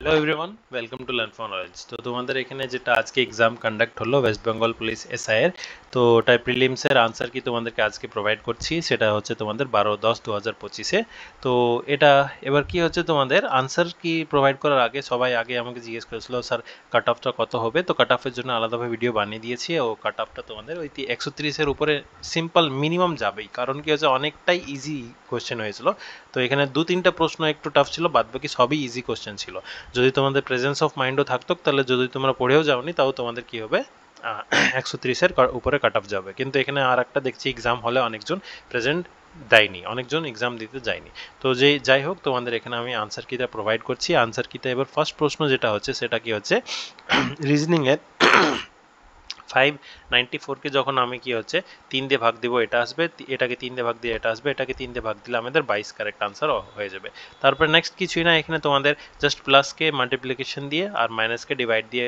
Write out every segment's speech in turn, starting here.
Hello everyone, welcome to learn for knowledge. তো তোমাদের এখানে যেটা আজকে এক্সাম কন্ডাক্ট হলো ওয়েস্ট বেঙ্গল পুলিশ এসআই এর, তো ওটাই প্রিলিমসের আনসার কি তোমাদেরকে আজকে প্রোভাইড করছি। সেটা হচ্ছে তোমাদের 12-10-2025-এ। তো এটা এবার কি হচ্ছে, তোমাদের আনসার কি প্রোভাইড করার আগে সবাই আগে আমাকে জিজ্ঞেস করেছিল স্যার কাট অফটা কত হবে। তো কাট অফের জন্য আলাদাভাবে ভিডিও বানিয়ে দিয়েছি। ও কাট অফটা তোমাদের ওই 130-এর উপরে সিম্পল মিনিমাম যাবেই, কারণ কি হচ্ছে অনেকটাই ইজি কোয়েশ্চেন হয়েছিল। তো এখানে 2-3টা প্রশ্ন একটু টাফ ছিল, বাদবাকি সবই ইজি কোয়েশ্চেন ছিল। যদি তোমাদের প্রেজেন্স অফ মাইন্ডও থাকতো, তাহলে যদি তোমরা পড়েও যাওনি তাও তোমাদের কি হবে, 130-এর উপরে কাট অফ যাবে। কিন্তু এখানে আর একটা দেখছি এক্সাম হলে অনেকজন প্রেজেন্ট দেয়নি, অনেকজন এক্সাম দিতে যায়নি। তো যাই হোক, তোমাদের এখানে আমি আনসার কিটা প্রোভাইড করছি। আনসার কিটা এবার ফার্স্ট প্রশ্ন যেটা হচ্ছে সেটা কি হচ্ছে, রিজনিংয়ের 594-কে যখন আমি কি হচ্ছে 3 দিয়ে ভাগ দিব, এটা আসবে, এটাকে 3 দিয়ে ভাগ দিয়ে এটা আসবে, এটাকে 3 দিয়ে ভাগ দিলে আমাদের 22 কারেক্ট আনসার হয়ে যাবে। তারপর নেক্সট কিছুই না, এখানে তোমাদের জাস্ট প্লাসকে মাল্টিপ্লিকেশন দিয়ে আর মাইনাসকে ডিভাইড দিয়ে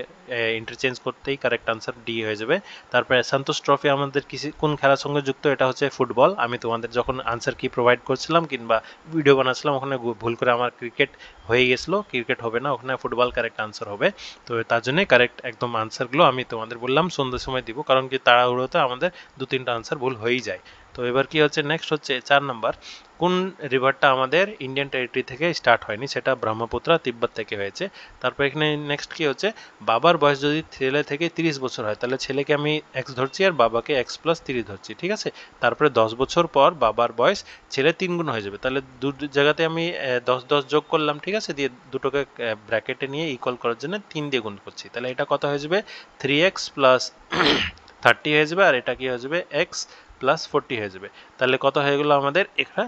ইন্টারচেঞ্জ করতেই কারেক্ট আনসার ডি হয়ে যাবে। তারপরে সন্তোষ ট্রফি আমাদের কোন খেলার সঙ্গে যুক্ত, এটা হচ্ছে ফুটবল। আমি তোমাদের যখন আনসার কি প্রোভাইড করছিলাম কিংবা ভিডিও বানাচ্ছিলাম, ওখানে ভুল করে আমার ক্রিকেট হয়ে গেছিলো, ক্রিকেট হবে না, ওখানে ফুটবল কারেক্ট আনসার হবে। তো তার জন্য কারেক্ট একদম আনসারগুলো আমি তোমাদের বললাম সন্ধ্যের সময় দিব, কারণ কি তাড়াহুড়োতে আমাদের 2-3টা আনসার ভুল হয়েই যায়। তো এবার কি হচ্ছে, নেক্সট হচ্ছে 4 নাম্বার, কোন রিভারটা আমাদের ইন্ডিয়ান টেরিটরি থেকে স্টার্ট হয়নি, সেটা ব্রহ্মপুত্র তিব্বত থেকে হয়েছে। তারপর এখানে নেক্সট কি হচ্ছে, বাবার বয়স যদি ছেলে থেকে 30 বছর হয়, তাহলে ছেলেকে আমি এক্স ধরছি আর বাবাকে x+3 ধরছি, ঠিক আছে। তারপরে 10 বছর পর বাবার বয়স ছেলে 3 গুণ হয়ে যাবে, তাহলে দু জায়গাতে আমি 10-10 যোগ করলাম, ঠিক আছে, দিয়ে দুটোকে ব্র্যাকেটে নিয়ে ইকুয়াল করার জন্য 3 দিয়ে গুণ করছি, তাহলে এটা কত হয়ে যাবে, 3x+30 হয়ে যাবে, আর এটা কি হয়ে যাবে x+40 হয়ে যাবে। তাহলে কত হয়ে গেল আমাদের এখানে,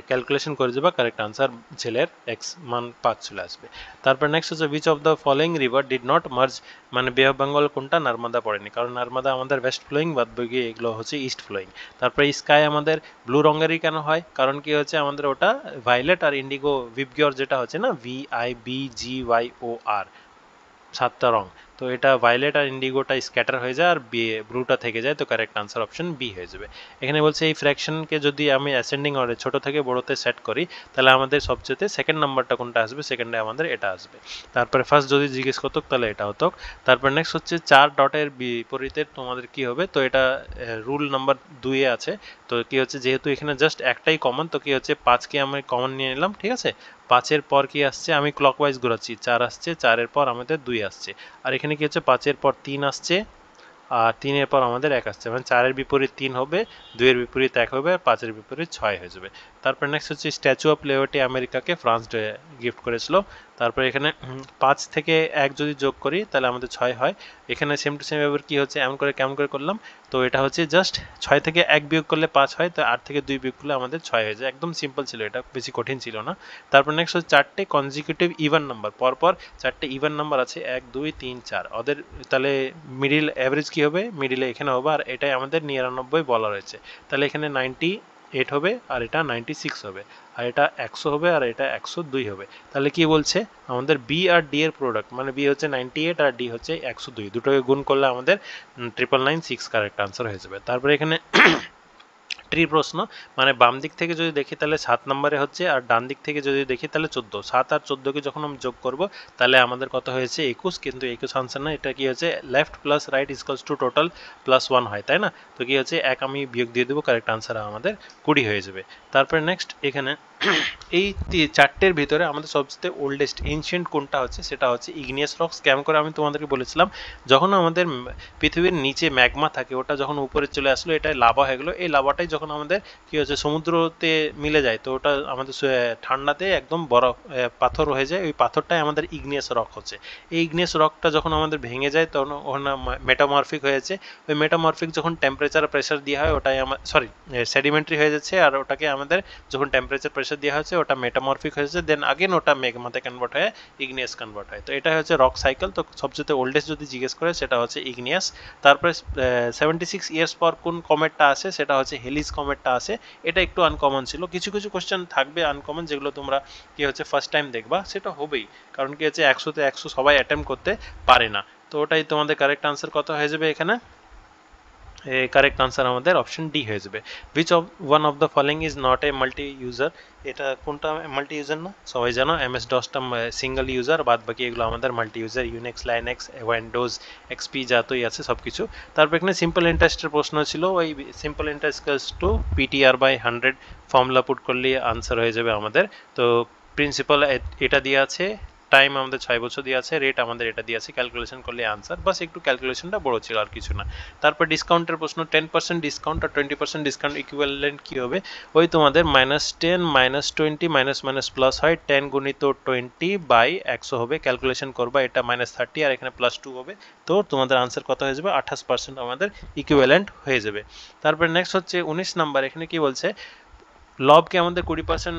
ক্যালকুলেশন করে যাবে, কারেক্ট আনসার ছেলের এক্স মান 5 চলে আসবে। তারপর নেক্সট হচ্ছে which of the following river did not merge, মানে বে অফ বেঙ্গল কোনটা, নার্মাদা পড়েনি, কারণ নার্মাদা আমাদের ওয়েস্ট ফ্লোয়িং, বাদ বাকি এগুলো হচ্ছে ইস্ট ফ্লোয়িং। তারপরে স্কাই আমাদের ব্লু রঙেরই কেন হয়, কারণ কি হচ্ছে আমাদের ওটা ভায়োলেট আর ইন্ডিগো ভিবগিয়র যেটা হচ্ছে না, VIBGYOR, 7টা রং। তো এটা ভায়োলেট আর ইন্ডিগোটা স্ক্যাটার হয়ে যায় আর ব্লুটা থেকে যায়, তো কারেক্ট আনসার অপশন বি হয়ে যাবে। এখানে বলছে এই ফ্র্যাকশনকে যদি আমি অ্যাসেন্ডিং অর্ডারে ছোট থেকে বড়তে সেট করি, তাহলে আমাদের সবচেয়ে সেকেন্ড নাম্বারটা কোনটা আসবে, সেকেন্ডে আমাদের এটা আসবে। তারপরে ফার্স্ট যদি জিজ্ঞেস করতো তাহলে এটা হতো। তারপর নেক্সট হচ্ছে 4 ডটের বিপরীতে তোমাদের কি হবে, তো এটা রুল নাম্বার 2-এ আছে। তো কি হচ্ছে, যেহেতু এখানে জাস্ট একটাই কমন, তো কি হচ্ছে 5কে আমি কমন নিয়ে নিলাম, ঠিক আছে। 5-এর পর কি আসছে, আমি ক্লকওয়াইজ ঘোরাচ্ছি, 4 আসছে, 4-এর পর আমাদের 2 আসছে, আর এখানে কি হচ্ছে 5-এর পর 3 আসছে, আর 3-এর পর আমাদের 1 আসছে, মানে 4-এর বিপরীত 3 হবে, 2-এর বিপরীত 1 হবে, আর 5-এর বিপরীত 6 হয়ে যাবে। তারপর নেক্সট হচ্ছে স্ট্যাচু অফ লিবার্টি আমেরিকাকে ফ্রান্স গিফট করেছিল। তারপর এখানে 5 থেকে 1 যদি যোগ করি তাহলে আমাদের 6 হয়। এখানে সেম টু সেম এবার কি হচ্ছে, এমন করে কেমন করে করলাম, তো এটা হচ্ছে জাস্ট 6 থেকে 1 বিয়োগ করলে 5 হয়, তো 8 থেকে 2 বিয়োগ করলে আমাদের 6 হয়ে যায়, একদম সিম্পল ছিল, এটা বেশি কঠিন ছিল না। তারপর নেক্সট হচ্ছে 4টে কনজিকিউটিভ ইভেন নাম্বার, পরপর 4টে ইভেন নাম্বার আছে, 1 2 3 4, ওদের তাহলে মিডিল অ্যাভারেজ কি হবে, মিডিলে এখানে হবে, আর এটাই আমাদের 99 বলা রয়েছে, তাহলে এখানে 98 হবে, আর এটা 96 হবে, আর এটা 100 হবে, আর এটা 102 হবে। তাহলে কি বলছে, আমাদের বি আর ডি এর প্রোডাক্ট, মানে বি হচ্ছে 98 আর ডি হচ্ছে 102, দুটোকে গুণ করলে আমাদের 999 কারেক্ট আনসার হয়ে যাবে। তারপরে এখানে ট্রি প্রশ্ন, মানে বাম দিক থেকে যদি দেখি তাহলে 7 নম্বরে হচ্ছে, আর ডান দিক থেকে যদি দেখি তাহলে 14, 7 আর 14কে যখন আমি যোগ করব তাহলে আমাদের কত হয়েছে 21, কিন্তু 21 আনসার না, এটা কি হচ্ছে left plus right equals to total +1 হয়, তাই না। তো কি হচ্ছে 1 আমি বিয়োগ দিয়ে দেবো, কারেক্ট আনসার আমাদের 20 হয়ে যাবে। তারপরে নেক্সট এখানে এই 4টের ভিতরে আমাদের সবচেয়ে ওল্ডেস্ট এনশিয়েন্ট কোনটা হচ্ছে, সেটা হচ্ছে ইগনিয়াস রক। স্ক্যাম করে আমি তোমাদেরকে বলেছিলাম, যখন আমাদের পৃথিবীর নিচে ম্যাগমা থাকে, ওটা যখন উপরে চলে আসলো, এটা লাভা হয়ে গেলো, এই লাভাটাই যখন আমাদের কি হচ্ছে সমুদ্রতে মিলে যায়, তো ওটা আমাদের ঠান্ডাতে একদম বরফ পাথর হয়ে যায়, ওই পাথরটাই আমাদের ইগনিয়াস রক হচ্ছে। এই ইগনিয়াস রকটা যখন আমাদের ভেঙে যায় তখন ওখানে মেটামরফিক হয়েছে, ওই মেটামরফিক যখন টেম্পারেচার প্রেশার দেওয়া হয়, ওটাই আমার সেডিমেন্টারি হয়ে যাচ্ছে, আর ওটাকে আমাদের যখন টেম্পারেচার প্রেশার দেওয়া হচ্ছে ওটা মেটামরফিক হয়েছে, দেন আগেন ওটা ম্যাগমাতে কনভার্ট হয়ে ইগনিয়াস কনভার্ট হয়। তো এটা হচ্ছে রক সাইকেল। তো সবচেয়ে ওল্ডেস্ট যদি জিজ্ঞেস করে সেটা হচ্ছে ইগনিয়াস। তারপরে 76 ইয়ার্স পর কোন কমেটটা আসে, সেটা হচ্ছে হেলিস কমেটটা আসে। এটা একটু আনকমন ছিল, কিছু কিছু কোশ্চেন থাকবে আনকমন, যেগুলো তোমরা কি হচ্ছে ফার্স্ট টাইম দেখবা, সেটা হবেই, কারণ কি হচ্ছে 100-তে 100 সবাই অ্যাটেম্প করতে পারে না। তো ওটাই তোমাদের কারেক্ট আনসার কত হয়ে যাবে এখানে, কারেক্ট আনসার আমাদের অপশন ডি হয়ে যাবে। Which of one of the following is not a multi user, এটা কোনটা মাল্টি ইউজার না? সবাই জানো এমএস ডসটা সিঙ্গেল ইউজার, বাদ বাকি এগুলো আমাদের multi user, Unix, Linux, Windows XP যতই আছে সব কিছু। তারপর এখানে সিম্পল ইন্টারেস্টের প্রশ্ন ছিল, ওই simple interest to PTR by 100 formula put করলে আনসার হয়ে যাবে আমাদের। তো প্রিন্সিপাল এটা দিয়ে আছে, টাইম আমাদের 6 বছর দিয়ে আছে, রেট আমাদের এটা দিয়ে আছে, ক্যালকুলেশন করলে আনসার, বাস একটু ক্যালকুলেশনটা বড় ছিল আর কিছু না। তারপর ডিসকাউন্টের প্রশ্ন, 10% ডিসকাউন্ট আর 20% ডিসকাউন্ট ইকুইভ্যালেন্ট কী হবে? ওই তোমাদের -10 -20 মাইনাস প্লাস হয়, 10 গুণিত 20 বাই 100 হবে, ক্যালকুলেশন করবা, এটা -30 আর এখানে +2 হবে, তো তোমাদের আনসার কত হয়ে যাবে? 28% আমাদের ইকুইভ্যালেন্ট হয়ে যাবে। তারপর নেক্সট হচ্ছে 19 নাম্বার, এখানে কি বলছে? লবকে আমাদের 20%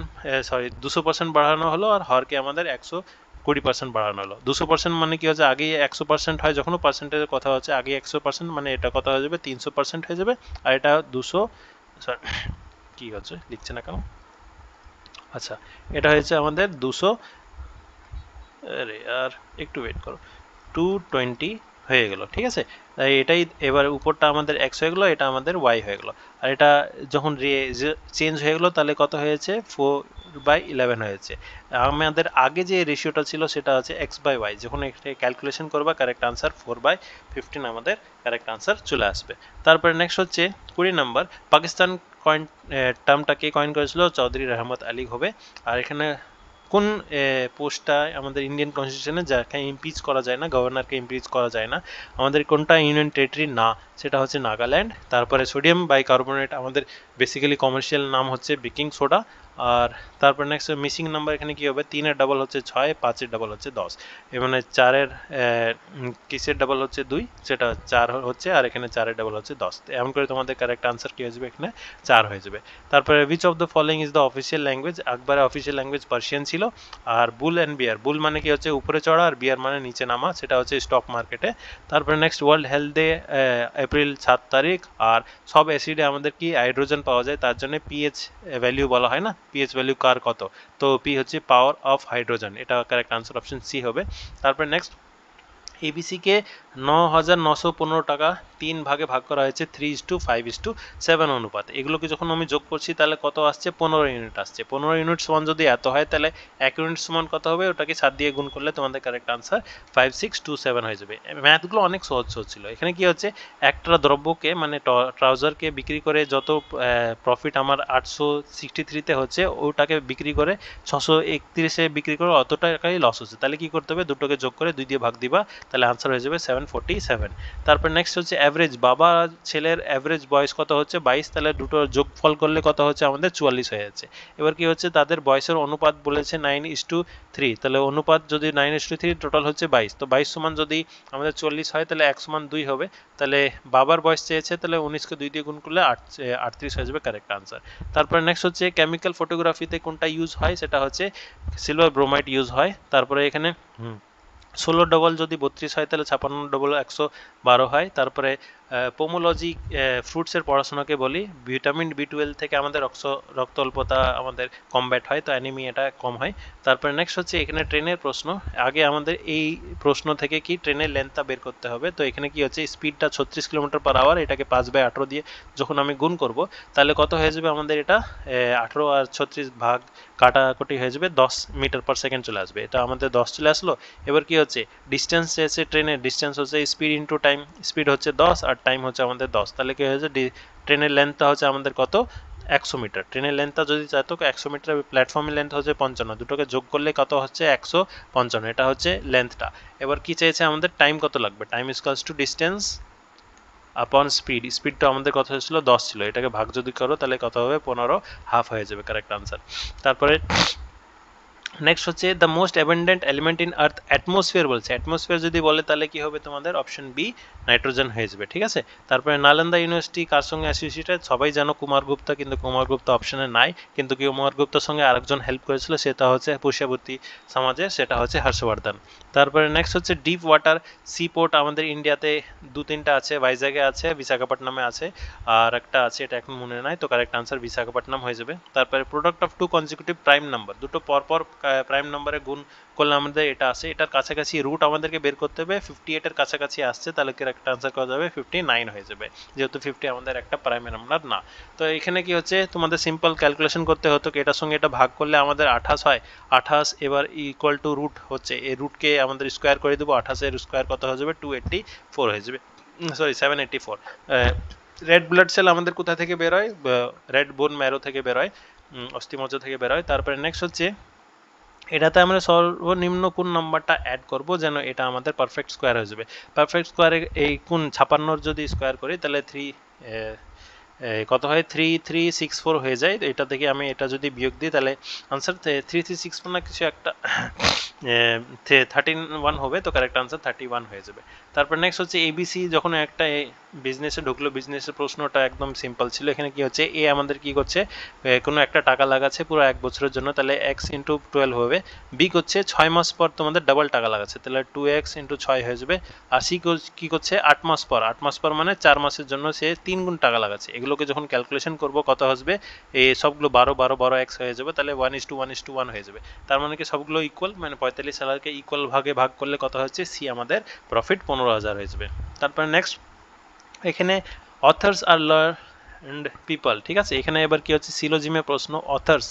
200% বাড়ানো হলো, আর হরকে আমাদের 120% বাড়ানো হলো। 200% মানে কি হচ্ছে, আগে 100% হয়, যখন পার্সেন্টেজের কথা হচ্ছে আগে 100%, মানে এটা কথা হয়ে যাবে 300% হয়ে যাবে, আর এটা 200, কি হচ্ছে লিখছে না কেন, আচ্ছা এটা হয়েছে আমাদের 200, আরে আর একটু ওয়েট করো, 220 হয়ে গেল, ঠিক আছে। তাই এটাই এবার উপরটা আমাদের এক্স হয়ে গেলো, এটা আমাদের ওয়াই হয়ে গেলো, আর এটা যখন চেঞ্জ হয়ে গেলো তাহলে কত হয়েছে? 4/11 হয়েছে। আমাদের আগে যে রেশিওটা ছিল সেটা হচ্ছে x/y, যখন এটা ক্যালকুলেশন করবা কারেক্ট আনসার 4/15 আমাদের কারেক্ট আনসার চলে আসবে। তারপরে নেক্সট হচ্ছে 20 নাম্বার, পাকিস্তান কয়েন টার্মটা কে কয়েন করেছিল? চৌধুরী রহমত আলী হবে। আর এখানে কোন পোস্টটা আমাদের ইন্ডিয়ান কনস্টিটিউশনে যাকে ইমপিচ করা যায় না, গভর্নরকে ইমপিচ করা যায় না, আমাদের কোনটা ইউনিয়ন টেরিটরি না? সেটা হচ্ছে নাগাল্যান্ড। তারপরে সোডিয়াম বাইকার্বনেট আমাদের বেসিক্যালি কমার্শিয়াল নাম হচ্ছে বেকিং সোডা। আর তারপর নেক্সট মিসিং নাম্বার, এখানে কি হবে? 3-এর ডাবল হচ্ছে 6, 5-এর ডাবল হচ্ছে 10, মানে 4-এর কিসের ডাবল হচ্ছে 2, সেটা 4 হচ্ছে, আর এখানে 4-এর ডাবল হচ্ছে 10। এমন করে তোমাদের কারেক্ট আনসার কি হয়ে যাবে? এখানে 4 হয়ে যাবে। তারপরে which of the following is the official language? আকবরের অফিসিয়াল ল্যাঙ্গুয়েজ পার্সিয়ান ছিল। আর বুল অ্যান্ড বিয়ার, বুল মানে কি হচ্ছে উপরে চড়া, আর বিয়ার মানে নিচে নামা, সেটা হচ্ছে স্টক মার্কেটে। তারপরে next world health day April 7 তারিখ। আর সব অ্যাসিডে আমাদের কি হাইড্রোজেন পাওয়া যায়, তার জন্য পিএইচ ভ্যালু বলা হয় না, পিএইচ ভ্যালু কার কত, তো পি হচ্ছে পাওয়ার অফ হাইড্রোজেন, এটা কারেক্ট আনসার অপশন সি হবে। তারপরে নেক্সট এবিসিকে 9,915 টাকা 3 ভাগে ভাগ করা হয়েছে 3:5:7 অনুপাত। এগুলোকে যখন আমি যোগ করছি তাহলে কত আসছে? 15 ইউনিট আসছে। 15 ইউনিট সমান যদি এত হয় তাহলে 1 ইউনিট সমান কত হবে? ওটাকে 7 দিয়ে গুণ করলে তোমাদের কারেক্ট আনসার 5627 হয়ে যাবে। ম্যাথগুলো অনেক সহজ ছিল। এখানে কি হচ্ছে, একটা দ্রব্যকে মানে ট্রাউজারকে বিক্রি করে যত প্রফিট আমার 863-তে হচ্ছে, ওটাকে বিক্রি করে 631-এ বিক্রি করে অত টাকাই লস হচ্ছে। তাহলে কি করতে হবে? দুটোকে যোগ করে 2 দিয়ে ভাগ দিবা, তাহলে আনসার হয়ে যাবে 747। তারপর নেক্সট হচ্ছে অ্যাভারেজ, বাবা ছেলের অ্যাভারেজ বয়স কত হচ্ছে? 22, তাহলে দুটো যোগফল করলে কত হচ্ছে আমাদের? 44 হয়ে যাচ্ছে। এবার কি হচ্ছে, তাদের বয়সের অনুপাত বলেছে 9:3, তাহলে অনুপাত যদি 9:3, টোটাল হচ্ছে 22, তো 22 সমান যদি আমাদের 40 হয় তাহলে 1 সমান 2 হবে। তাহলে বাবার বয়স চেয়েছে, তাহলে 19কে 2 দিয়ে গুণ করলে 38 হয়ে যাবে কারেক্ট আনসার। তারপরে নেক্সট হচ্ছে কেমিক্যাল ফটোগ্রাফিতে কোনটা ইউজ হয়? সেটা হচ্ছে সিলভার ব্রোমাইড ইউজ হয়। তারপরে এখানে 16 ডবল যদি 32 হয় তাহলে 56 ডবল 112 হয়। তারপরে পোমোলজি ফ্রুটসের পড়াশোনাকে বলি। ভিটামিন B12 থেকে আমাদের রক্ত অল্পতা আমাদের কমব্যাট হয়, তো অ্যানিমিয়াটা কম হয়। তারপরে নেক্সট হচ্ছে এখানে ট্রেনের প্রশ্ন। আগে আমাদের এই প্রশ্ন থেকে কি ট্রেনের লেন্থটা বের করতে হবে। তো এখানে কি হচ্ছে, স্পিডটা 36 কিলোমিটার/আওয়ার, এটাকে 5/18 দিয়ে যখন আমি গুণ করব তাহলে কত হয়ে যাবে আমাদের? এটা 18 আর 36 ভাগ কাটাকুটি হয়ে যাবে, 10 মিটার/সেকেন্ড চলে আসবে। এটা আমাদের 10 চলে আসলো। এবার কি হচ্ছে, ডিস্টেন্স চেয়েছে ট্রেনের, ডিস্টেন্স হচ্ছে স্পিড ইন্টু টাইম, স্পিড হচ্ছে 10 আর টাইম হচ্ছে আমাদের 10, তাহলে কি হয়েছে, ট্রেনের লেন্থটা হচ্ছে আমাদের কত? 100 মিটার। ট্রেনের লেন্থটা যদি চাইতো 100 মিটার, প্ল্যাটফর্মের লেন্থ হচ্ছে 55, দুটোকে যোগ করলে কত হচ্ছে? 155, এটা হচ্ছে লেন্থটা। এবার কি চেয়েছে আমাদের? টাইম কত লাগবে? টাইম ইকুয়ালস টু ডিস্টেন্স আপন স্পিড, স্পিডটা আমাদের কত হয়েছিল? 10 ছিল, এটাকে ভাগ যদি করো তাহলে কত হবে? 15, হাফ হয়ে যাবে কারেক্ট আনসার। তারপরে নেক্সট হচ্ছে the most abundant element in earth, atmosphere বলছে। অ্যাটমসফিয়ার যদি বলে তাহলে কি হবে তোমাদের? অপশন বি, নাইট্রোজেন হয়ে যাবে, ঠিক আছে। তারপরে নালন্দা ইউনিভার্সিটি কার সঙ্গে অ্যাসোসিয়েটেড? সবাই জানো কুমার গুপ্তা, কিন্তু কুমার গুপ্তা অপশনে নাই, কিন্তু কুমার গুপ্তার সঙ্গে আরেকজন হেল্প করেছিল, সেটা হচ্ছে পুষ্যবর্তী সমাজে, সেটা হচ্ছে হর্ষবর্ধন। তারপরে নেক্সট হচ্ছে ডিপ ওয়াটার সি পোর্ট আমাদের ইন্ডিয়াতে 2-3টা আছে, ভাইজাগে আছে, বিশাখাপট্টনমে আছে, আর একটা আছে, এটা এখন মনে নাই, তো কারেক্ট আনসার বিশাখাপট্টনম হয়ে যাবে। তারপরে product of 2 consecutive prime number, দুটো পরপর প্রাইম নাম্বারে গুণ করলে আমাদের এটা আসে, এটার কাছাকাছি রুট আমাদেরকে বের করতে হবে, 58 এর কাছাকাছি আসছে, তাহলে কারেক্ট আনসার করা যাবে 59 হয়ে যাবে, যেহেতু 50 আমাদের একটা প্রাইম নাম্বার না। তো এখানে কি হচ্ছে তোমাদের সিম্পল ক্যালকুলেশন করতে হতো, এটার সঙ্গে এটা ভাগ করলে আমাদের 28 হয়, 28 এবার ইকুয়াল টু রুট হচ্ছে, এই রুটকে আমাদের স্কোয়ার করে দেবো, 28 এর স্কোয়ার কত হয়ে যাবে 284 হয়ে যাবে, সরি 784। রেড ব্লাড সেল আমাদের কোথা থেকে বের হয়, রেড বোন ম্যারো থেকে বের হয়, অস্থিমজ্জা থেকে বের হয়। তারপরে নেক্সট হচ্ছে এটাতে আমরা সর্বনিম্ন কোন নাম্বারটা অ্যাড করব যেন এটা আমাদের পারফেক্ট স্কোয়ার হয়ে যাবে। পারফেক্ট স্কোয়ারে এই কোন 56 যদি স্কোয়ার করি তাহলে কত হয় 3364 হয়ে যায়। তো এটা থেকে আমি এটা যদি বিয়োগ দিই তাহলে আনসার 3364 না কিছু একটা 31 হবে, তো কারেক্ট আনসার 31 হয়ে যাবে। তারপর নেক্সট হচ্ছে এবিসি, যখন একটা বিজনেসে ঢুকলো, বিজনেসের প্রশ্নটা একদম সিম্পল ছিল। এখানে কি হচ্ছে এ আমাদের কি করছে, কোনো একটা টাকা লাগাচ্ছে পুরো 1 বছরের জন্য, তাহলে x ইন্টু 12 হবে। বি করছে 6 মাস পর তোমাদের ডাবল টাকা লাগাচ্ছে, তাহলে 2x ইন্টু 6 হয়ে যাবে। আর সি কি করছে 8 মাস পর, 8 মাস পর মানে 4 মাসের জন্য সে 3 গুণ টাকা লাগাচ্ছে। এগুলোকে যখন ক্যালকুলেশন করব কত আসবে, এই সবগুলো 12 12 12 x হয়ে যাবে, তাহলে 1:1:1 হয়ে যাবে। তার মানে কি সবগুলো ইকুয়াল, মানে 45,000কে ইকুয়াল ভাগে ভাগ করলে কত হচ্ছে সি আমাদের প্রফিট 15,000 হয়ে যাবে। তারপর নেক্সট এখানে অথার্স আর লার্নড পিপল, ঠিক আছে। এখানে এবার কি হচ্ছে সিলোজিমে প্রশ্ন, অথার্স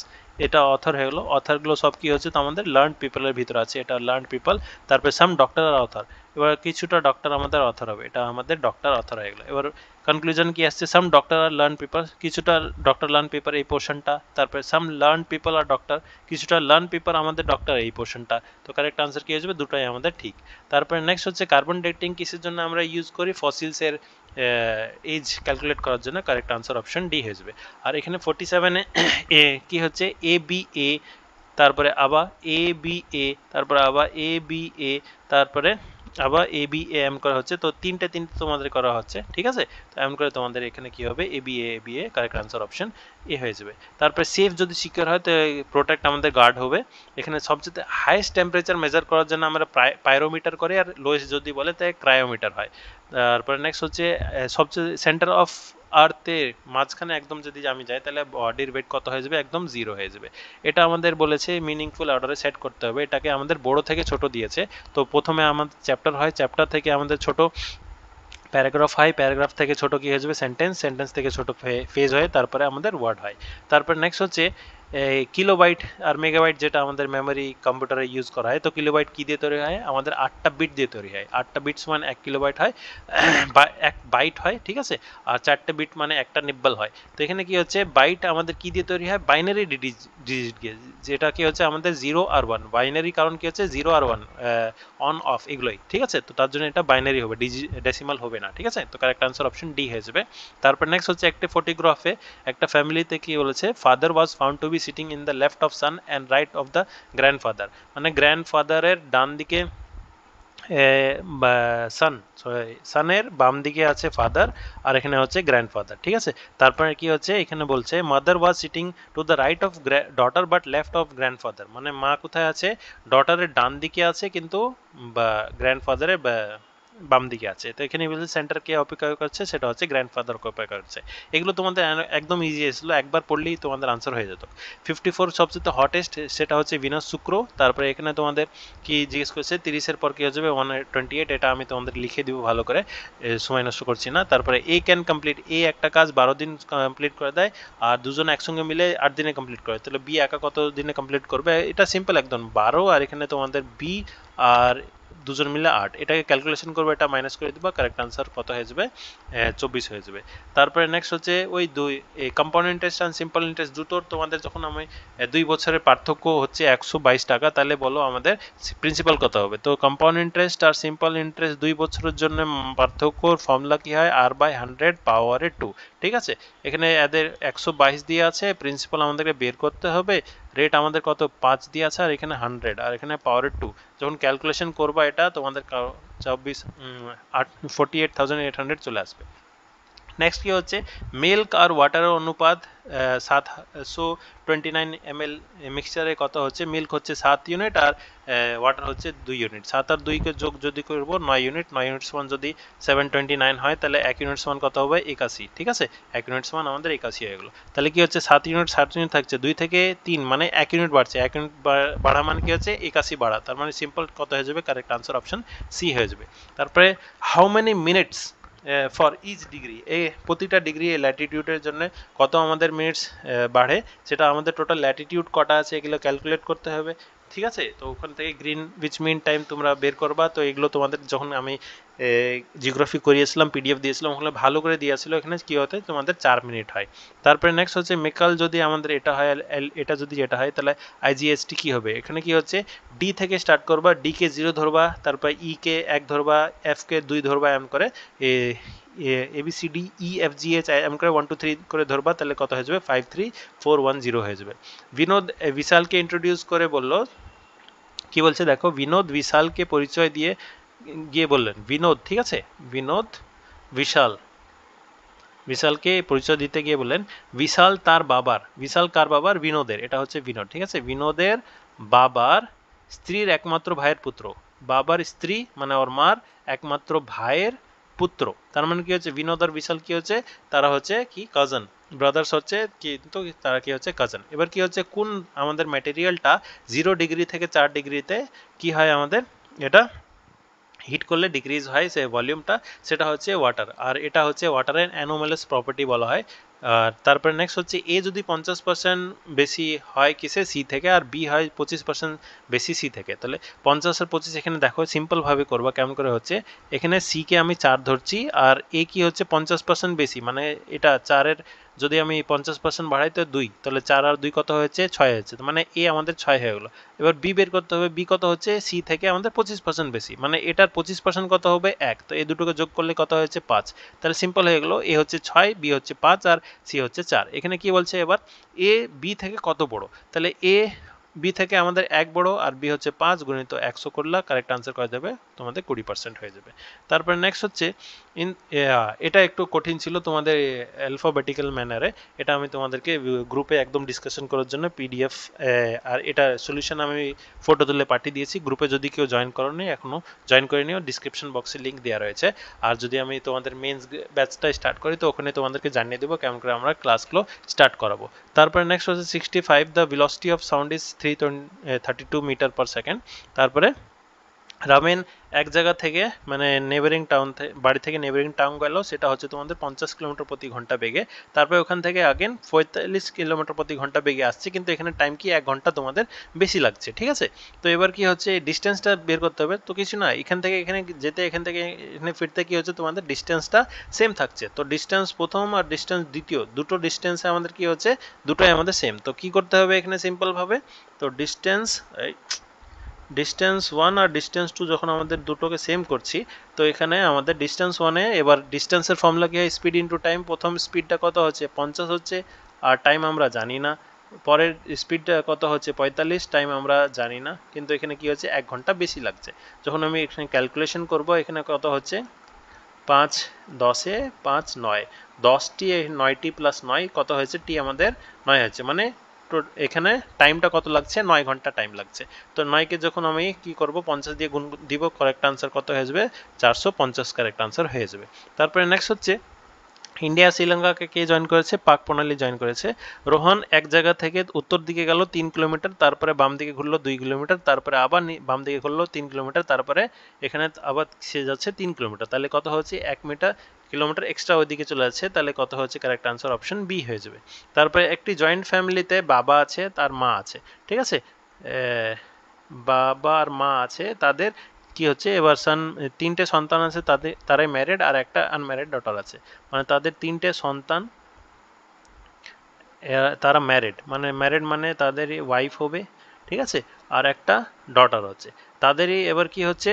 এটা অথর হয়ে গেলো, অথারগুলো সব কি হচ্ছে তো আমাদের লার্নড পিপলের ভিতরে আছে, এটা লার্নড পিপল। তারপরে সাম ডক্টর আর অথর, এবার কিছুটা ডক্টর আমাদের অথর হবে, এটা আমাদের ডক্টর অথর হয়ে গেলো। এবার কনক্লুশন কি আসছে, সাম ডক্টর আর লার্ন পিপল, কিছুটা ডক্টর লার্ন পেপার এই পোর্শনটা, তারপরে সাম লার্ন পিপল আর ডক্টর, কিছুটা লার্ন পেপার আমাদের ডক্টর এই পোর্শনটা। তো কারেক্ট আনসার কি হয়ে যাবে, দুটোই আমাদের ঠিক। তারপরে নেক্সট হচ্ছে কার্বন ডেটিং কিসের জন্য আমরা ইউজ করি, ফসিলসের এজ ক্যালকুলেট করার জন্য, কারেক্ট আনসার অপশন ডি হয়ে যাবে। আর এখানে 47-এ কি হচ্ছে এ বি এ, তারপরে আবার এ বি এ, তারপরে আবার এ বি এ, তারপরে আবার এ বি এ এম করা হচ্ছে, তো তিনটে তোমাদের করা হচ্ছে, ঠিক আছে। তো এমন করে তোমাদের এখানে কি হবে A B A, correct answer option A হয়ে যাবে। তারপরে সেফ যদি সিকিউর হয় তো প্রোটেক্ট আমাদের গার্ড হবে। এখানে সবচেয়ে হাইয়েস্ট টেম্পারেচার মেজার করার জন্য আমরা পাইরোমিটার করি, আর লোয়েস্ট যদি বলে তাই ক্রায়োমিটার হয়। তারপরে নেক্সট হচ্ছে সবচেয়ে সেন্টার অফ আর্থের মাঝখানে একদম যদি আমি যাই তাহলে বডির ওয়েট কত হয়ে যাবে, একদম 0 হয়ে যাবে। এটা আমাদের বলেছে মিনিংফুল অর্ডারে সেট করতে হবে, এটাকে আমাদের বড় থেকে ছোট দিয়েছে। তো প্রথমে আমাদের চ্যাপ্টার হয়, চ্যাপ্টার থেকে আমাদের ছোট প্যারাগ্রাফ হয়, প্যারাগ্রাফ থেকে ছোট কি হয়ে যাবে সেন্টেন্স, সেন্টেন্স থেকে ছোট ফেজ হয়, তারপরে আমাদের ওয়ার্ড হয়। তারপর নেক্সট হচ্ছে কিলোবাইট আর মেগাবাইট, যেটা আমাদের মেমোরি কম্পিউটারে ইউজ করা হয়। তো কিলোবাইট কি দিয়ে তৈরি হয়, আমাদের 8টা বিট দিয়ে তৈরি হয়, 8টা বিট সমান 1 কিলোবাইট হয় বা 1 বাইট হয়, ঠিক আছে। আর 4টে বিট মানে একটা নিব্বল হয়। তো এখানে কি হচ্ছে বাইট আমাদের কি দিয়ে তৈরি হয়, বাইনারি ডিজিট দিয়ে, যেটা কি হচ্ছে আমাদের 0 আর 1, বাইনারি কারণ কি হচ্ছে 0 আর 1 অন অফ এগুলোই, ঠিক আছে। তো তার জন্য এটা বাইনারি হবে, ডেসিমাল হবে না, ঠিক আছে। তো কারেক্ট আনসার অপশন ডি হয়ে যাবে। তারপর নেক্সট হচ্ছে একটা ফটোগ্রাফে একটা ফ্যামিলিতে কি বলেছে, father was found to be sitting in the left of son and right of the grandfather, মানে গ্র্যান্ডফাদারের ডান দিকে সান, সানের বাম দিকে আছে ফাদার, আর এখানে হচ্ছে গ্র্যান্ডফাদার, ঠিক আছে। তারপরে কি হচ্ছে এখানে বলছে mother was sitting to the right of daughter but left of grandfather, মানে মা কোথায় আছে, ডটারের ডান দিকে আছে কিন্তু গ্র্যান্ডফাদারের বাম দিকে আছে। তো এখানে বলছে সেন্টার কে অপেক্ষা করছে, সেটা হচ্ছে গ্র্যান্ডফাদারকে অপেক্ষা করছে। এগুলো তোমাদের একদম ইজি এসেছিলো, একবার পড়লেই তোমাদের আনসার হয়ে যেত। 54 সবচেয়ে হটেস্ট, সেটা হচ্ছে ভিনাস শুক্র। তারপরে এখানে তোমাদের কি জিজ্ঞেস করছে 30-এর পর কি হয়ে যাবে 128, এটা আমি তোমাদের লিখে দিব ভালো করে, সময় নষ্ট করছি না। তারপরে এ ক্যান কমপ্লিট, এ একটা কাজ 12 দিন কমপ্লিট করে দেয়, আর দুজন একসঙ্গে মিলে 8 দিনে কমপ্লিট করে, তাহলে বি একা কত দিনে কমপ্লিট করবে, এটা সিম্পল একদম 12, আর এখানে তোমাদের বি আর দুজন মিলে 8, এটাকে ক্যালকুলেশন করবে, এটা মাইনাস করে দিবা, কারেক্ট আনসার কত হয়ে যাবে 24 হয়ে যাবে। তারপরে নেক্সট হচ্ছে ওই compound interest and simple interest দুটোর তোমাদের যখন আমি 2 বছরের পার্থক্য হচ্ছে 122 টাকা, তাহলে বলো আমাদের প্রিন্সিপাল কত হবে। তো কম্পাউন্ড ইন্টারেস্ট আর সিম্পল ইন্টারেস্ট 2 বছরের জন্য পার্থক্যর ফর্মুলা কি হয়, r/100 পাওয়ারে 2, ঠিক আছে। এখানে এদের 122 দিয়ে আছে, প্রিন্সিপাল আমাদেরকে বের করতে হবে, রেট আমাদের কত 5 দিয়ে আছে, আর এখানে 100, আর এখানে পাওয়ারে 2, যখন ক্যালকুলেশন করবা এটা তোমাদের 48,800 চলে আসবে। নেক্সট কি হচ্ছে মিল্ক আর ওয়াটারের অনুপাত 729 ml মিক্সচারে কত হচ্ছে মিল্ক হচ্ছে 7 ইউনিট আর ওয়াটার হচ্ছে 2 ইউনিট 7 আর 2 কে যোগ যদি করব 9 ইউনিট 9 ইউনিট সমান যদি 729 হয় তাহলে 1 ইউনিট সমান কত হবে 81 ঠিক আছে 1 ইউনিট সমান আমাদের 81 হয়ে গেল তাহলে কি হচ্ছে 7 ইউনিট থাকছে 2 থেকে 3 মানে 1 ইউনিট বাড়ছে 1 ইউনিট বাড়া মানে কি হচ্ছে 81 বাড়া তার মানে সিম্পল কত হয়ে যাবে কারেক্ট আনসার অপশন সি হয়ে যাবে তারপরে how many minutes for each degree এই প্রতিটা ডিগ্রি ল্যাটিটিউডের জন্য কত আমাদের মিনিটস বাড়ে সেটা আমাদের টোটাল ল্যাটিটিউড কটা আছে এগুলো ক্যালকুলেট করতে হবে ঠিক আছে তো ওখান থেকে গ্রিন উইচ মিন টাইম তোমরা বের করবা তো এগুলো তোমাদের যখন আমি জিওগ্রাফি করিয়েছিলাম পিডিএফ দিয়েছিলাম ওখানে ভালো করে দিয়েছিল এখানে কি হতে তোমাদের 4 মিনিট হয় তারপরে নেক্সট হচ্ছে মেকাল যদি আমাদের এটা হয় এটা যদি এটা হয় তাহলে আইজিএসটি কি হবে এখানে কি হচ্ছে ডি থেকে স্টার্ট করবা ডি কে 0 ধরবা তারপর ই কে 1 ধরবা এফ কে 2 ধরবা এম করে A B C D E F G H M করে 1 2 3 করে ধরবা তাহলে কত হয়ে যাবে 53410 হয়ে যাবে বিনোদ বিশালকে ইন্ট্রোডিউস করে বলল কি বলছে দেখো বিনোদ বিশালকে পরিচয় দিয়ে গিয়ে বললেন বিনোদ ঠিক আছে বিনোদ বিশালকে পরিচয় দিতে গিয়ে বললেন বিশাল তার বাবার বিশাল কার বাবার বিনোদের এটা হচ্ছে বিনোদ ঠিক আছে বিনোদের বাবার স্ত্রীর একমাত্র ভাইয়ের পুত্র বাবার স্ত্রী মানে ওর মার একমাত্র ভাইয়ের পুত্র তার মানে কি হচ্ছে বিনোদ আর বিশাল কি হচ্ছে তারা হচ্ছে কি কাজন ব্রাদার্স হচ্ছে কিন্তু তারা কি হচ্ছে কাজন এবার কি হচ্ছে কোন আমাদের ম্যাটেরিয়ালটা 0 ডিগ্রি থেকে 4 ডিগ্রিতে কি হয় আমাদের এটা হিট করলে ডিক্রিজ হয় যে ভলিউমটা সেটা হচ্ছে ওয়াটার আর এটা হচ্ছে ওয়াটারের অ্যানোমালাস প্রপার্টি বলা হয় আর তারপরে নেক্সট হচ্ছে এ যদি 50% বেশি হয় কিসে সি থেকে আর বি হয় 25% বেশি সি থেকে তাহলে 50 আর 25 এখানে দেখো সিম্পলভাবে করবা কেমন করে হচ্ছে এখানে সি কে আমি 4 ধরছি আর এ কি হচ্ছে 50% বেশি মানে এটা 4-এর যদি আমি 50% বাড়াই তো 2 তাহলে 4 আর 2 কত হয়েছে 6 হয়েছে মানে এ আমাদের 6 হয়ে গেলো এবার বি বের করতে হবে বি কত হচ্ছে সি থেকে আমাদের 25% বেশি মানে এটার 25% কত হবে 1 তো এই দুটোকে যোগ করলে কত হয়েছে 5 তাহলে সিম্পল হয়ে গেলো এ হচ্ছে 6 বি হচ্ছে 5 আর সি হচ্ছে 4 এখানে কি বলছে এবার এ বি থেকে কত বড় তাহলে এ বি থেকে আমাদের 1 বড় আর বি হচ্ছে 5 গুণিত 100 করলে কারেক্ট আনসার করে দেবে তোমাদের 20% হয়ে যাবে তারপর নেক্সট হচ্ছে এটা একটু কঠিন ছিল তোমাদের অ্যালফাবেটিক্যাল ম্যানারে এটা আমি তোমাদেরকে গ্রুপে একদম ডিসকাশন করার জন্য পিডিএফ আর এটা সলিউশন আমি ফটো তুলে পাঠিয়ে দিয়েছি গ্রুপে যদি কেউ জয়েন করোনি এখনো জয়েন করে নিও ডিসক্রিপশন বক্সে লিঙ্ক দেওয়া রয়েছে আর যদি আমি তোমাদের মেন্স ব্যাচটা স্টার্ট করি তো ওখানে তোমাদেরকে জানিয়ে দেবো কেমন করে আমরা ক্লাসগুলো স্টার্ট করাবো তারপরে নেক্সট হচ্ছে 65 the velocity of sound is 332 metre per second তারপরে রামেন এক জায়গা থেকে মানে নেবারিং টাউন বাড়ি থেকে নেবারিং টাউন গেল সেটা হচ্ছে তোমাদের 50 কিলোমিটার প্রতি ঘন্টা বেগে তারপরে ওখান থেকে আগেন 45 কিলোমিটার প্রতি ঘন্টা বেগে আসছে কিন্তু এখানে টাইম কি 1 ঘন্টা তোমাদের বেশি লাগছে ঠিক আছে তো এবার কি হচ্ছে ডিস্টেন্সটা বের করতে হবে তো কিছু না এখান থেকে এখানে যেতে এখান থেকে এখানে ফিরতে কি হচ্ছে তোমাদের ডিস্টেন্সটা সেম থাকছে তো ডিস্টেন্স প্রথম আর ডিস্টেন্স দ্বিতীয় দুটো ডিস্টেন্সে আমাদের কি হচ্ছে দুটোই আমাদের সেম তো কি করতে হবে এখানে সিম্পলভাবে তো ডিস্টেন্স 1 আর ডিস্টেন্স 2 যখন আমাদের দুটোকে সেম করছি তো এখানে আমাদের ডিস্টেন্স 1-এ এবার ডিস্টেন্সের ফর্মুলা কি হয় স্পিড ইনটু টাইম প্রথম স্পিডটা কত হচ্ছে 50 হচ্ছে আর টাইম আমরা জানি না পরের স্পিডটা কত হচ্ছে 45 টাইম আমরা জানি না কিন্তু এখানে কি হচ্ছে 1 ঘন্টা বেশি লাগছে যখন আমি এখানে ক্যালকুলেশন করব এখানে কত হচ্ছে 5 10-এ 5 9 10টি 9টি প্লাস 9 কত হয়েছে টি আমাদের 9 হচ্ছে মানে এখানে টাইমটা কত লাগছে 9 ঘন্টা টাইম লাগছে তো 9 কে যখন আমি কি করব 50 দিয়ে গুণ দিব কারেক্ট আনসার কত হয়ে যাবে 450 কারেক্ট আনসার হয়ে যাবে তারপরে নেক্সট হচ্ছে ইন্ডিয়া শ্রীলঙ্কাকে কে জয়েন করেছে পাক প্রণালী জয়েন করেছে রোহন এক জায়গা থেকে উত্তর দিকে গেল 3 কিলোমিটার তারপরে বাম দিকে ঘুরলো 2 কিলোমিটার তারপরে আবার বাম দিকে ঘুরলো 3 কিলোমিটার তারপরে এখানে আবার সে যাচ্ছে 3 কিলোমিটার তাহলে কত হচ্ছে 1 কিলোমিটার এক্সট্রা ওইদিকে চলে যাচ্ছে তাহলে কত হচ্ছে কারেক্ট আনসার অপশন বি হয়ে যাবে তারপরে একটি জয়েন্ট ফ্যামিলিতে বাবা আছে তার মা আছে ঠিক আছে বাবা আর মা আছে তাদের কি হচ্ছে এবার তিনটে সন্তান আছে তারাই ম্যারিড আর একটা আনম্যারিড ডটার আছে মানে তাদের তিনটে সন্তান তারা ম্যারিড মানে তাদেরই ওয়াইফ হবে ঠিক আছে আর একটা ডটার হচ্ছে তাদেরই এবার কি হচ্ছে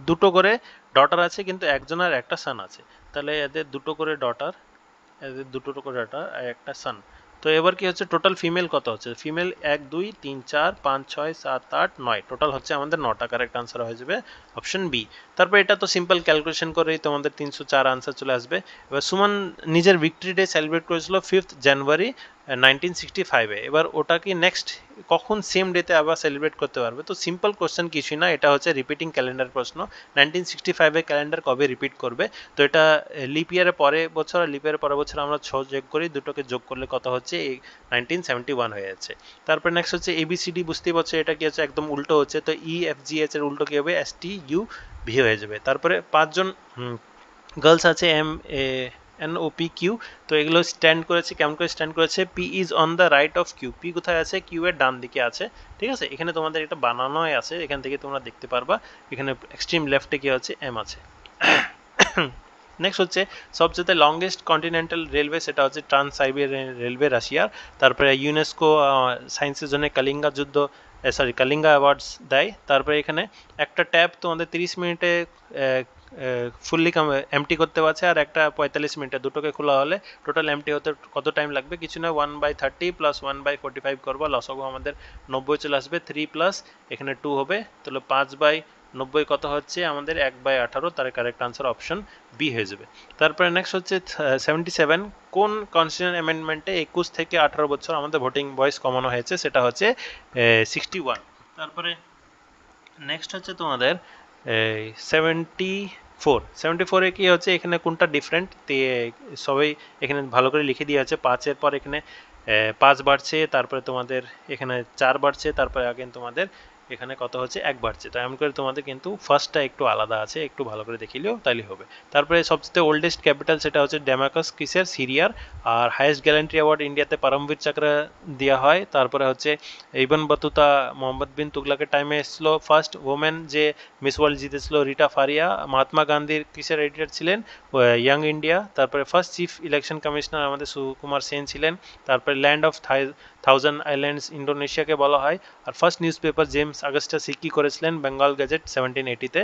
দুটো করে ডটার আছে কিন্তু একজন আর একটা সান আছে তাহলে এদের দুটো করে ডটার আর একটা সান তো এবার কি হচ্ছে টোটাল ফিমেল কত হচ্ছে, ফিমেল 1 2 3 4 5 6 7 8 9, টোটাল হচ্ছে আমাদের 9টা, কারেক্ট আনসার হয়ে যাবে অপশন বি। তারপর এটা তো সিম্পল ক্যালকুলেশন করেই তোমাদের 304 আনসার চলে আসবে। এবার সুমন নিজের ভিক্টরি ডে সেলিব্রেট করেছিল 5th জানুয়ারি 1965-এ, এবার ওটা কি নেক্সট কখন সেম ডেতে আবার সেলিব্রেট করতে পারবে? তো সিম্পল কোশ্চেন কিছুই না, এটা হচ্ছে রিপিটিং ক্যালেন্ডার প্রশ্ন। 1965-এর ক্যালেন্ডার কবে রিপিট করবে? তো এটা লিপ ইয়ারের পরে বছর আর লিপ ইয়ারের পরের বছর আমরা 6 যোগ করি, দুটোকে যোগ করলে কত হচ্ছে, 1971 হয়ে যাচ্ছে। তারপর নেক্সট হচ্ছে এবিসিডি, বুঝতেই পারছো এটা কি হচ্ছে একদম উল্টো হচ্ছে, তো EFGH এর উল্টো কি হবে, STUV হয়ে যাবে। তারপরে 5জন গার্লস আছে MNOPQ, তো এগুলো স্ট্যান্ড করেছে, কেমন করে স্ট্যান্ড করেছে, P is on the right of Q, P কোথায় আছে, Q এর ডান দিকে আছে, ঠিক আছে। এখানে তোমাদের এটা বানানোই আছে, এখান থেকে তোমরা দেখতে পারবা, এখানে এক্সট্রিম লেফটে কি আছে, M আছে। নেক্সট হচ্ছে সবচেয়ে লংগেস্ট কন্টিনেন্টাল রেলওয়ে, সেটা হচ্ছে ট্রান্স সাইবেরিয়ান রেলওয়ে রাশিয়ার। তারপরে ইউনেস্কো সায়েন্সের জন্য কালিঙ্গা যুদ্ধ, কালিঙ্গা অ্যাওয়ার্ডস দেয়। তারপরে এখানে একটা ট্যাপ তোমাদের 30 মিনিটে ফুললি এমটি করতে পারছে, আর একটা 45 মিনিটে, দুটোকে খোলা হলে টোটাল এমটি হতে কত টাইম লাগবে, কিছু না 1/30 প্লাস 1/45 করবো, লসগো আমাদের 90 চলে আসবে, 3 প্লাস এখানে 2 হবে, তাহলে 5/90 কত হচ্ছে আমাদের 1/18, তার কারেক্ট আনসার অপশন বি হয়ে যাবে। তারপরে নেক্সট হচ্ছে 77, কোন কনস্টিটিউশন অ্যামেন্ডমেন্টে 21 থেকে 18 বছর আমাদের ভোটিং বয়স কমানো হয়েছে, সেটা হচ্ছে 61। তারপরে নেক্সট হচ্ছে তোমাদের 74 কি হচ্ছে, এখানে কোনটা ডিফারেন্ট, সবাই এখানে ভালো করে লিখে দিয়ে আছে। 5-এর পর এখানে 5 বাড়ছে, তারপরে তোমাদের এখানে 4 বাড়ছে, তারপরে আগে তোমাদের এখানে কত হচ্ছে 1 বাড়ছে, তো এমন করে তোমাদের কিন্তু ফার্স্টটা একটু আলাদা আছে, একটু ভালো করে দেখিলেও তাইলে হবে। তারপরে সবচেয়ে ওল্ডেস্ট ক্যাপিটাল সেটা হচ্ছে ড্যামাকাস, কিসের, সিরিয়ার। আর হাইয়েস্ট গ্যালান্ট্রি অ্যাওয়ার্ড ইন্ডিয়াতে পরমবীর চক্র দেওয়া হয়। তারপরে হচ্ছে ইবন বতুতা মোহাম্মদ বিন তুগলাকের টাইমে এসেছিল ফার্স্ট ওমেন যে মিস ওয়ার্ল্ড জিতেছিল, রিটা ফারিয়া। মহাত্মা গান্ধীর কিসের এডিটর ছিলেন, ইয়াং ইন্ডিয়া। তারপরে ফার্স্ট চিফ ইলেকশন কমিশনার আমাদের সুকুমার সেন ছিলেন। তারপরে ল্যান্ড অফ থাউজেন্ড আইল্যান্ডস ইন্ডোনেশিয়াকে বলা হয়। আর first newspaper James Augustus Hicky করেছিলেন বেঙ্গল গ্যাজেট 1780-তে।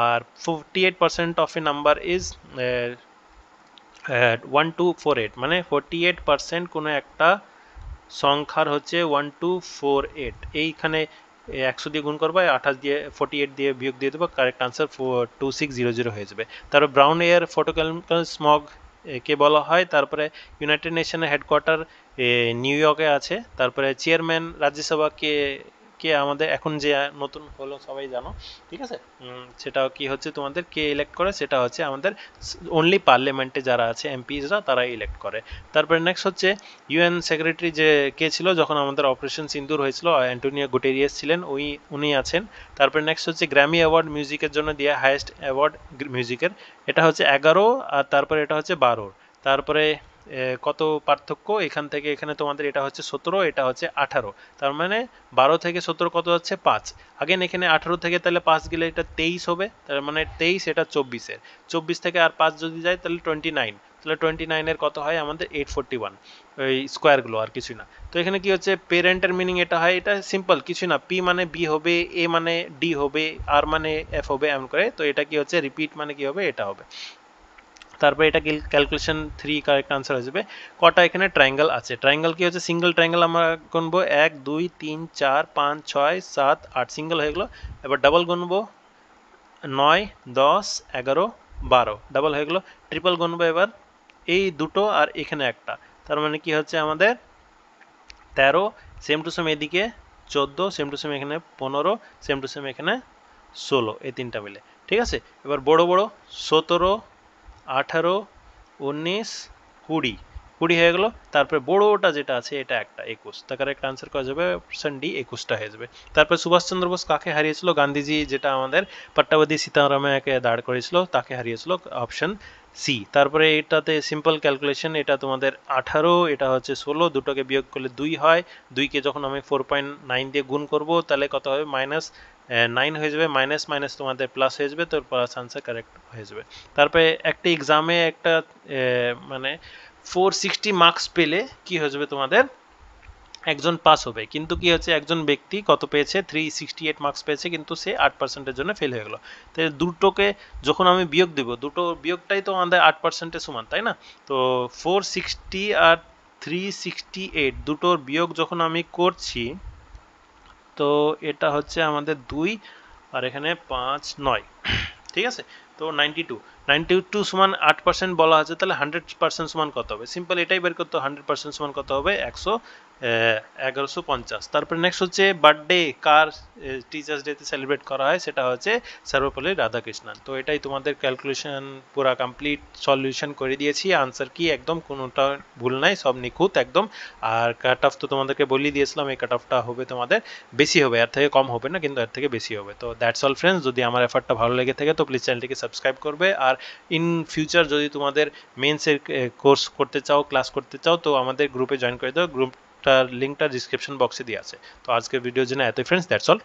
আর 48% অফ এ নাম্বার ইজ 1248, মানে 48% কোনো একটা সংখ্যার হচ্ছে 1248, এইখানে 100 দিয়ে গুণ করবো, 28 দিয়ে 48 দিয়ে বিয়োগ দিয়ে দেবো, কারেক্ট আনসার 2600 হয়ে যাবে। তারপর ব্রাউন এয়ার ফটোকেমিক্যাল স্মগ কে বলা হয়। তারপরে ইউনাইটেড নেশনের হেডকোয়ার্টার নিউ ইয়র্কে আছে। তারপরে চেয়ারম্যান রাজ্যসভা কে কে আমাদের এখন যে নতুন হলো সবাই জানো, ঠিক আছে। সেটা কি হচ্ছে তোমাদের কে ইলেক্ট করে, সেটা হচ্ছে আমাদের অনলি পার্লামেন্টে যারা আছে এমপিসরা, তারা ইলেক্ট করে। তারপরে নেক্সট হচ্ছে ইউএন সেক্রেটারি যে কে ছিল যখন আমাদের অপারেশন সিন্দুর হয়েছিল, অ্যান্টোনিও গুটেরিয়াস ছিলেন, উনি আছেন। তারপরে নেক্সট হচ্ছে গ্র্যামি অ্যাওয়ার্ড মিউজিকের জন্য দেওয়া হাইয়েস্ট অ্যাওয়ার্ড মিউজিকের, এটা হচ্ছে 11, আর তারপরে এটা হচ্ছে 12। তারপরে কত পার্থক্য এখান থেকে এখানে তোমাদের, এটা হচ্ছে 17, এটা হচ্ছে 18, তার মানে 12 থেকে 17 কত হচ্ছে 5। আগেন এখানে 18 থেকে তাহলে 5 গেলে এটা 23 হবে, তার মানে 23, এটা 24-এর, 24 থেকে আর 5 যদি যায় তাহলে 29, তাহলে 29-এর কত হয় আমাদের 841, ওই স্কোয়ারগুলো আর কিছু না। তো এখানে কি হচ্ছে পেরেন্টের মিনিং এটা হয়, এটা সিম্পল কিছু না, পি মানে বি হবে, এ মানে ডি হবে, আর মানে এফ হবে, এমন করে। তো এটা কি হচ্ছে রিপিট মানে কি হবে, এটা হবে। তারপরে এটা ক্যালকুলেশন 3 কারেক্ট আনসার হয়ে যাবে। কটা এখানে ট্রায়াঙ্গেল আছে, ট্রায়াঙ্গেল কি হচ্ছে সিঙ্গেল ট্রায়াঙ্গেল আমরা গুনবো 1 2 3 4 5 6 7 8, সিঙ্গেল হয়ে গেলো। এবার ডাবল গুনবো 9 10 11 12, ডাবল হয়ে গেলো। ট্রিপল গুনবো এবার এই দুটো আর এখানে একটা, তার মানে কি হচ্ছে আমাদের 13, সেম টু সেম এদিকে 14, সেম টু সেম এখানে 15, সেম টু সেম এখানে 16, এই তিনটা মিলে, ঠিক আছে। এবার বড় বড় 17 18 19 20, 20 হয়ে গেলো। তারপরে বড়োটা যেটা আছে এটা একটা 21, তার কারেক্ট আনসার করা যাবে অপশন ডি, 21টা হয়ে যাবে। তারপরে সুভাষচন্দ্র বোস কাকে হারিয়েছিল, গান্ধীজি যেটা আমাদের পট্টাবতী সীতারামায়াকে দাঁড় করেছিল তাকে হারিয়েছিল, অপশন সি। তারপরে এটাতে সিম্পল ক্যালকুলেশন, এটা তোমাদের 18, এটা হচ্ছে 16, দুটোকে বিয়োগ করলে 2 হয়, 2কে যখন আমি 4.9 দিয়ে গুণ করব তাহলে কত হবে, -9 হয়ে যাবে, মাইনাস মাইনাস তোমাদের প্লাস হয়ে যাবে, তো প্লাস আনসার কারেক্ট হয়ে যাবে। তারপরে একটা এক্সামে একটা মানে 460 মার্কস পেলে কি হয়ে যাবে তোমাদের, একজন পাস হবে, কিন্তু কি হচ্ছে একজন ব্যক্তি কত পেয়েছে, 368 মার্কস পেয়েছে, কিন্তু সে 8%-এর জন্য ফেল হয়ে গেল। তো দুটোকে যখন আমি বিয়োগ দেবো, দুটো বিয়োগটাই তো আমাদের 8%-এর সমান, তাই না। তো 460 আর 368 দুটোর বিয়োগ যখন আমি করছি তো এটা হচ্ছে আমাদের 2 আর এখানে 5 9 ঠিক আছে। তো 92 সমান 8% বলা আছে, তাহলে 100% সমান কত হবে? সিম্পল এটাই বের করতে, 100% সমান কত হবে? 1150। তারপরে নেক্সট হচ্ছে বার্থডে কার টিচার্স ডেতে সেলিব্রেট করা হয়, সেটা হচ্ছে সর্বপল্লী রাধাকৃষ্ণন। তো এটাই তোমাদের ক্যালকুলেশন পুরা কমপ্লিট, সলিউশন করে দিয়েছি। আনসার কি একদম কোনোটা ভুল নাই, সব নিখুঁত একদম। আর কাট অফ তো তোমাদেরকে বলেই দিয়েছিলাম, এই কাট অফটা হবে তোমাদের বেশি হবে, এর থেকে কম হবে না, কিন্তু এর থেকে বেশি হবে। তো দ্যাটস অল ফ্রেন্ডস, যদি আমার এফার্টটা ভালো লেগে থাকে তো প্লিজ চ্যানেলটিকে সাবস্ক্রাইব করবে। আর ইন ফিউচার যদি তোমাদের মেন্সের কোর্স করতে চাও, ক্লাস করতে চাও, তো আমাদের গ্রুপে জয়েন করে দাও। গ্রুপটার লিঙ্কটা ডিসক্রিপশন বক্সে দিয়ে আছে। তো আজকের ভিডিওর জন্য এতই ফ্রেন্ডস, দ্যাটস অল।